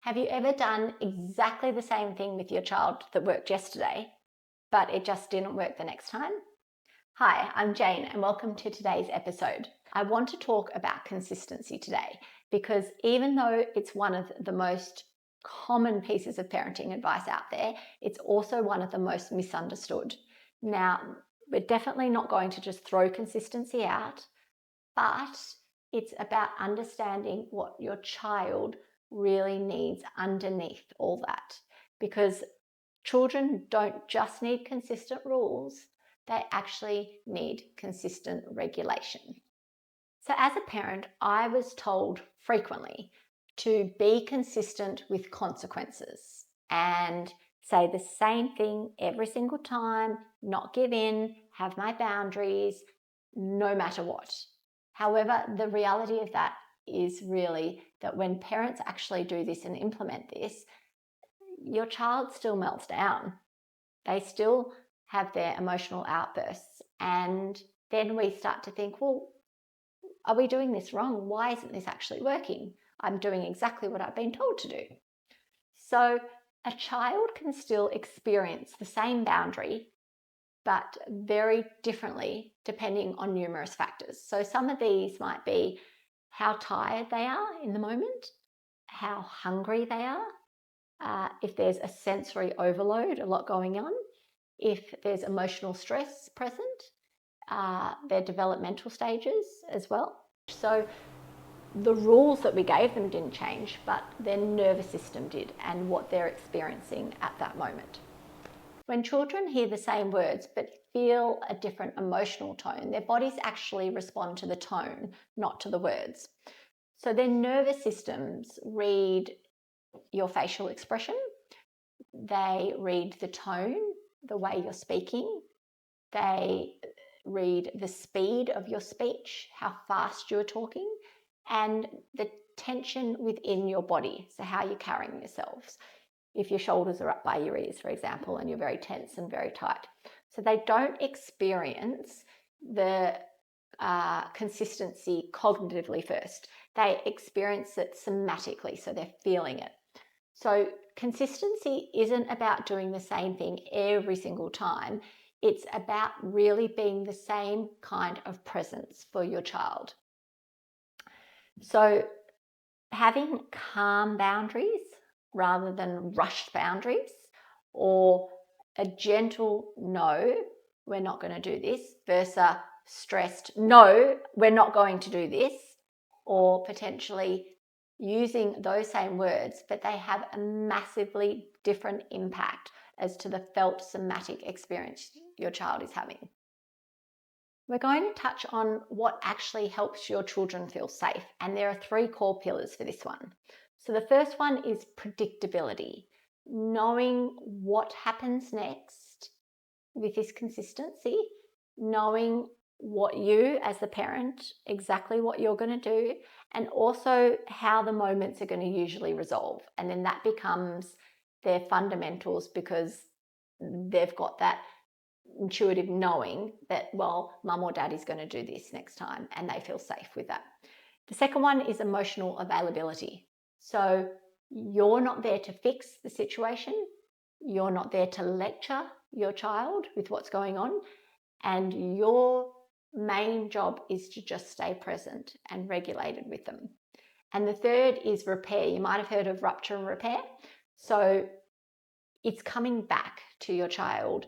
Have you ever done exactly the same thing with your child that worked yesterday, but it just didn't work the next time? Hi, I'm Jane and welcome to today's episode. I want to talk about consistency today because even though it's one of the most common pieces of parenting advice out there, it's also one of the most misunderstood. Now, we're definitely not going to just throw consistency out, but it's about understanding what your child really needs underneath all that. Because children don't just need consistent rules, they actually need consistent regulation. So as a parent, I was told frequently to be consistent with consequences and say the same thing every single time, not give in, have my boundaries, no matter what. However, the reality of that is really that when parents actually do this and implement this, your child still melts down. They still have their emotional outbursts. And then we start to think, well, are we doing this wrong? Why isn't this actually working? I'm doing exactly what I've been told to do. So a child can still experience the same boundary, but very differently depending on numerous factors. So some of these might be how tired they are in the moment, how hungry they are, if there's a sensory overload, a lot going on, if there's emotional stress present, their developmental stages as well. So the rules that we gave them didn't change, but their nervous system did and what they're experiencing at that moment. When children hear the same words but feel a different emotional tone, their bodies actually respond to the tone, not to the words. So their nervous systems read your facial expression, they read the tone, the way you're speaking, they read the speed of your speech, how fast you're talking, and the tension within your body, so how you're carrying yourselves. If your shoulders are up by your ears, for example, and you're very tense and very tight. So they don't experience the consistency cognitively first. They experience it somatically, so they're feeling it. So consistency isn't about doing the same thing every single time. It's about really being the same kind of presence for your child. So having calm boundaries rather than rushed boundaries, or a gentle no, we're not going to do this, versus stressed no, we're not going to do this, or potentially using those same words, but they have a massively different impact as to the felt somatic experience your child is having. We're going to touch on what actually helps your children feel safe, and there are 3 core pillars for this one. So the first one is predictability, knowing what happens next with this consistency, knowing what you as the parent, exactly what you're going to do, and also how the moments are going to usually resolve. And then that becomes their fundamentals because they've got that intuitive knowing that, well, mum or dad is going to do this next time, and they feel safe with that. The second one is emotional availability. So you're not there to fix the situation. You're not there to lecture your child with what's going on. And your main job is to just stay present and regulated with them. And the third is repair. You might have heard of rupture and repair. So it's coming back to your child